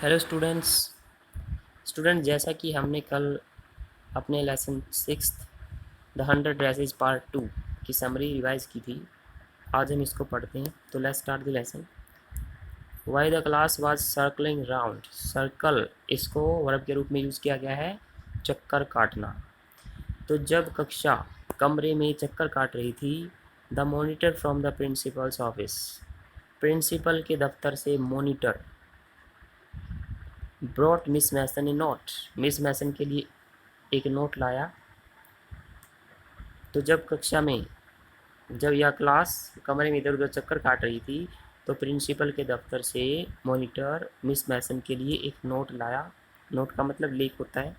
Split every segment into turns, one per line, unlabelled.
Hello student जैसा कि हमने कल अपने लेसन 6 द 100 ड्रेसेस पार्ट 2 की समरी रिवाइज की थी। आज हम इसको पढ़ते हैं। तो let's start the lesson. Why the class was circling round. Circle इसको वर्ब के रूप में यूज़ किया गया है, चक्कर काटना। तो जब कक्षा कमरे में चक्कर काट रही थी, the monitor from the principal's office, principal के दफ्तर से monitor brought Miss Mason a note, Miss Mason के लिए एक नोट लाया। तो जब यह क्लास कमरे में इधर उधर चक्कर काट रही थी, तो प्रिंसिपल के दफ्तर से मॉनिटर मिस मैसन के लिए एक नोट लाया। नोट का मतलब लीक होता है।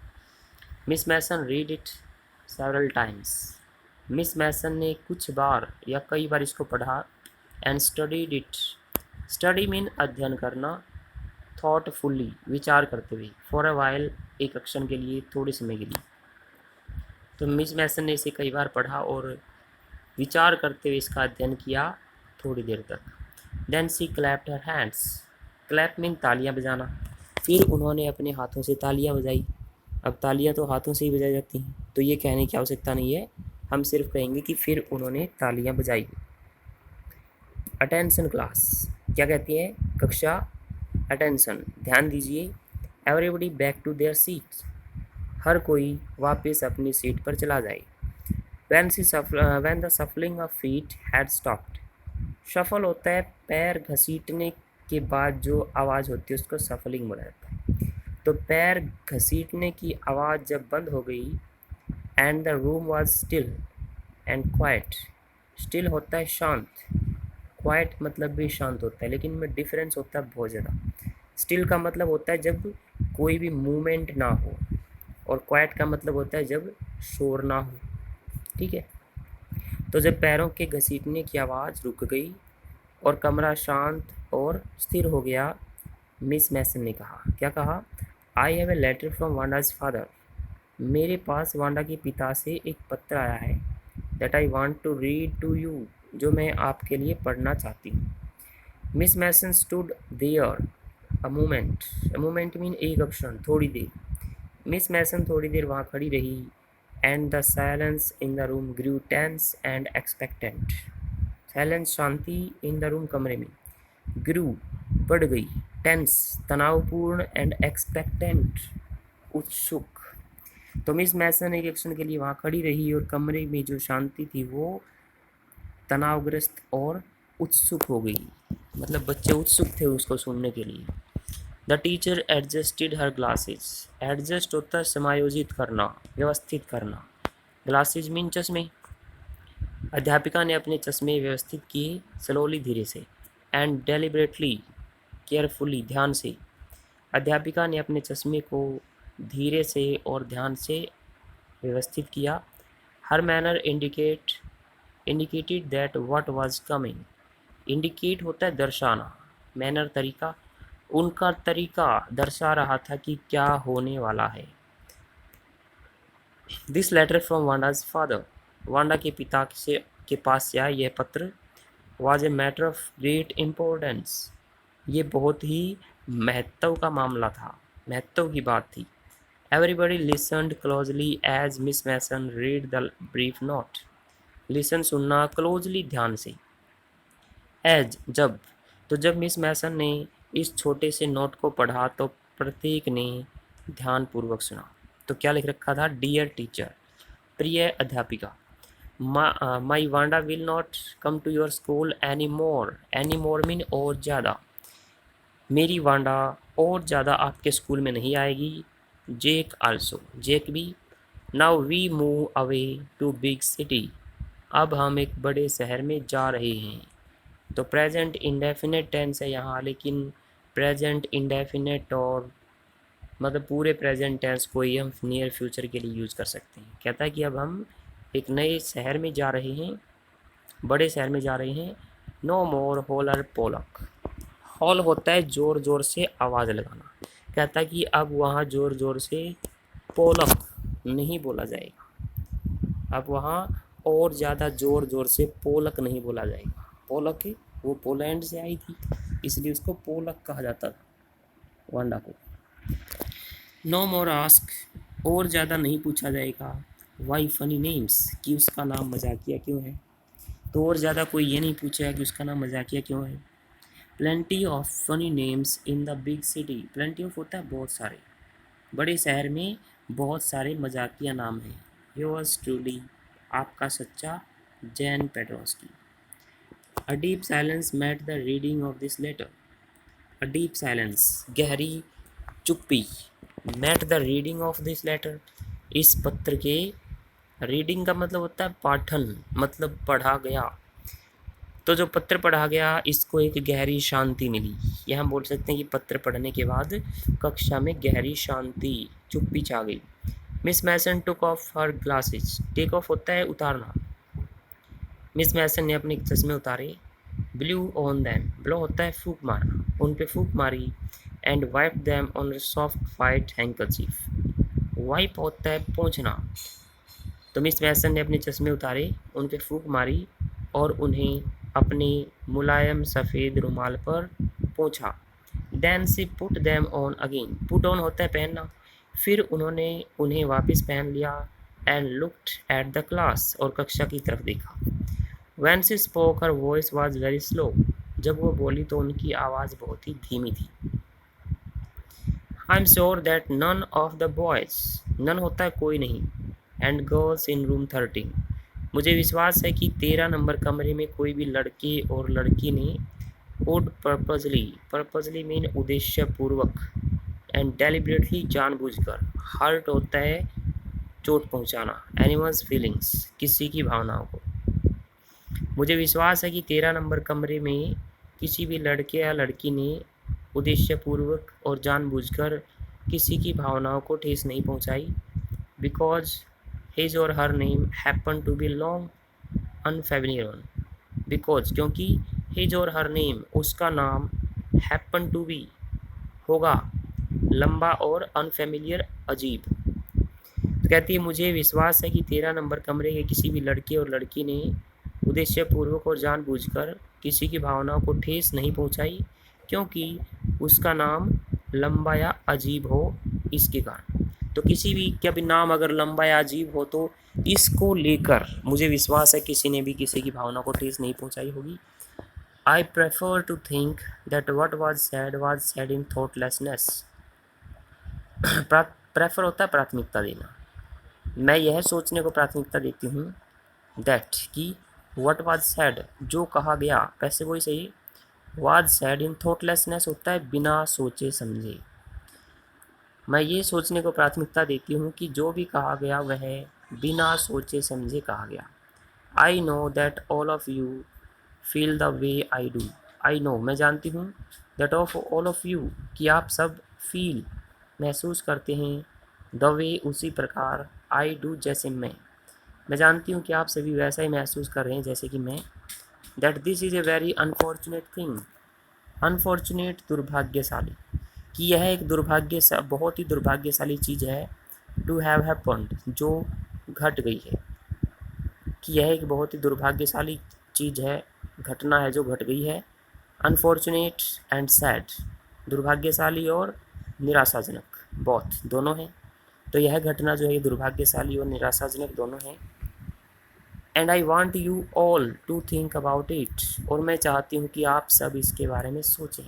Miss Mason read it several times. Miss Mason ने कुछ बार या कई बार इसको पढ़ा। And studied it. Study mean अध्ययन करना, थॉटफुली विचार करते हुए, फॉर अ वाइल एक क्षण के लिए, थोड़े समय के लिए। तो मिस मैसन ने इसे कई बार पढ़ा और विचार करते हुए इसका अध्ययन किया थोड़ी देर तक। Then she clapped her hands. Clap mean तालियां बजाना। फिर उन्होंने अपने हाथों से तालियां बजाई। अब तालियां तो हाथों से ही बजाई जाती हैं, तो ये कहने की आवश्यकता नहीं है, हम सिर्फ कहेंगे कि फिर उन्होंने तालियां बजाई। अटेंशन क्लास क्या कहती है? कक्षा। अटेंशन ध्यान दीजिए। Everybody back to their seats. हर कोई वापस अपनी सीट पर चला जाए। When the shuffling of feet had stopped. Shuffle होता है पैर घसीटने के बाद जो आवाज़ होती है उसको सफलिंग बोला जाता है। तो पैर घसीटने की आवाज़ जब बंद हो गई, and the room was still and quite. Still होता है शांत, क्वाइट मतलब भी शांत होता है, लेकिन इनमें डिफरेंस होता है बहुत ज़्यादा। स्टिल का मतलब होता है जब कोई भी मूवमेंट ना हो, और क्वाइट का मतलब होता है जब शोर ना हो। ठीक है। तो जब पैरों के घसीटने की आवाज़ रुक गई और कमरा शांत और स्थिर हो गया, मिस मैसन ने कहा, क्या कहा? I have a letter from Wanda's father. मेरे पास वांडा के पिता से एक पत्र आया है। That I want to read to you, जो मैं आपके लिए पढ़ना चाहती हूँ। Miss Mason stood there a moment. A moment mean एक क्षण, थोड़ी देर। मिस मैसन थोड़ी देर वहाँ खड़ी रही, and the silence in the room grew tense and expectant. Silence शांति, इन द रूम कमरे में, ग्रू बढ़ गई, टेंस तनावपूर्ण, एंड एक्सपेक्टेंट उत्सुक। तो मिस मैसन एक क्षण के लिए वहाँ खड़ी रही और कमरे में जो शांति थी वो तनावग्रस्त और उत्सुक हो गई। मतलब बच्चे उत्सुक थे उसको सुनने के लिए। The teacher adjusted her glasses. Adjust होता है समायोजित करना, व्यवस्थित करना। ग्लासेस मीन चश्मे। अध्यापिका ने अपने चश्मे व्यवस्थित किए, स्लोली धीरे से, एंड डेलिबरेटली केयरफुली ध्यान से। अध्यापिका ने अपने चश्मे को धीरे से और ध्यान से व्यवस्थित किया। Her manner indicated that what was coming. Indicate होता है दर्शाना, मैनर तरीका। उनका तरीका दर्शा रहा था कि क्या होने वाला है। This letter from Wanda's father. Wanda के पिता के पास से आया यह पत्र। Was a matter of great importance. ये बहुत ही महत्व का मामला था, महत्व की बात थी। Everybody listened closely as Miss Mason read the brief note. Listen सुनना, क्लोजली ध्यान से, एज जब। तो जब मिस मैसन ने इस छोटे से नोट को पढ़ा तो प्रत्येक ने ध्यानपूर्वक सुना। तो क्या लिख रखा था? डियर टीचर, प्रिय अध्यापिका। My Wanda will not come to your school any more. Any more mean और ज़्यादा। मेरी वांडा और ज़्यादा आपके स्कूल में नहीं आएगी। जेक आल्सो, जेक भी। Now we move away to big city. अब हम एक बड़े शहर में जा रहे हैं। तो प्रेजेंट इंडेफिनेट टेंस है यहाँ, लेकिन प्रेजेंट इंडेफिनेट और मतलब पूरे प्रेजेंट टेंस को ही हम नियर फ्यूचर के लिए यूज़ कर सकते हैं। कहता है कि अब हम एक नए शहर में जा रहे हैं, बड़े शहर में जा रहे हैं। नो मोर होलर पोलक। हॉल होता है ज़ोर ज़ोर से आवाज़ लगाना। कहता है कि अब वहाँ ज़ोर ज़ोर से पोलक नहीं बोला जाएगा। अब वहाँ और ज़्यादा ज़ोर ज़ोर से पोलक नहीं बोला जाएगा। पोलक वो पोलैंड से आई थी, इसलिए उसको पोलक कहा जाता था। वांडा को। नो मोर आस्क, और ज़्यादा नहीं पूछा जाएगा। वाई फनी नेम्स, कि उसका नाम मजाकिया क्यों है। तो और ज़्यादा कोई ये नहीं पूछेगा कि उसका नाम मजाकिया क्यों है। Plenty of funny names in the big city, plenty of होता है बहुत सारे, बड़े शहर में बहुत सारे मजाकिया नाम हैं। योर्स ट्रूली, आपका सच्चा Jan Pedroski. A deep silence met the reading of this letter, a deep silence, गहरी चुप्पी, met the reading of this letter, इस पत्र के, रीडिंग का मतलब होता है पाठन, मतलब पढ़ा गया। तो जो पत्र पढ़ा गया इसको एक गहरी शांति मिली। यह हम बोल सकते हैं कि पत्र पढ़ने के बाद कक्षा में गहरी शांति, चुप्पी छा गई। Miss Mason took off her glasses, take off होता है उतारना। मिस मैसन ने अपने चश्मे उतारे। ब्लू ऑन दैम, ब्लो होता है फूंक मारना, उन पे फूंक मारी। And wipe them on soft white handkerchief, wipe होता है पोंछना। तो मिस मैसन ने अपने चश्मे उतारे, उन पे फूंक मारी और उन्हें अपने मुलायम सफ़ेद रुमाल पर पोंछा। Then she put them on again, put on होता है पहनना। फिर उन्होंने उन्हें वापस पहन लिया। And looked at the class, और कक्षा की तरफ देखा। When she spoke her voice was very slow, जब वो बोली तो उनकी आवाज़ बहुत ही धीमी थी। I am sure that none of the boys, none होता है कोई नहीं, एंड गर्ल्स इन रूम 13, मुझे विश्वास है कि 13 नंबर कमरे में कोई भी लड़के और लड़की ने वुड पर्पजली, पर्पजली मीन उद्देश्यपूर्वक, एंड डेलिबरेटली जानबूझकर, हर्ट होता है चोट पहुंचाना, एनिमल्स फीलिंग्स, किसी की भावनाओं को। मुझे विश्वास है कि 13 नंबर कमरे में किसी भी लड़के या लड़की ने उद्देश्यपूर्वक और जानबूझकर किसी की भावनाओं को ठेस नहीं पहुंचाई। Because his or her name happen to be long unfamiliar one, because क्योंकि हिज और हर नेम उसका नाम, हैपन टू बी होगा लंबा और अनफेमिलियर अजीब। तो कहती है मुझे विश्वास है कि 13 नंबर कमरे के किसी भी लड़के और लड़की ने उद्देश्यपूर्वक और जानबूझकर किसी की भावनाओं को ठेस नहीं पहुंचाई, क्योंकि उसका नाम लंबा या अजीब हो, इसके कारण। तो किसी भी क्या भी नाम अगर लंबा या अजीब हो तो इसको लेकर मुझे विश्वास है किसी ने भी किसी की भावना को ठेस नहीं पहुंचाई होगी। I prefer to think that what was said in thoughtlessness, prefer होता है प्राथमिकता देना। मैं यह सोचने को प्राथमिकता देती हूँ दैट कि वट वाज सैड, जो कहा गया, वैसे वही सही, वाज सैड इन थॉटलेसनेस होता है बिना सोचे समझे। मैं ये सोचने को प्राथमिकता देती हूँ कि जो भी कहा गया वह बिना सोचे समझे कहा गया। I know that all of you feel the way I do, I know मैं जानती हूँ, that of all of you कि आप सब फील महसूस करते हैं, द वे उसी प्रकार, आई डू जैसे मैं जानती हूँ कि आप सभी वैसा ही महसूस कर रहे हैं जैसे कि मैं। That this is a very unfortunate thing, unfortunate दुर्भाग्यशाली, कि यह एक बहुत ही दुर्भाग्यशाली चीज़ है। टू हैव हैपन्ड, जो घट गई है, कि यह एक बहुत ही दुर्भाग्यशाली चीज़ है, घटना है जो घट गई है। अनफॉर्चुनेट एंड सैड, दुर्भाग्यशाली और निराशाजनक, बहुत दोनों हैं। तो यह घटना जो है दुर्भाग्यशाली और निराशाजनक दोनों हैं। And I want you all to think about it, और मैं चाहती हूँ कि आप सब इसके बारे में सोचें।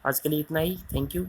आज के लिए इतना ही, थैंक यू।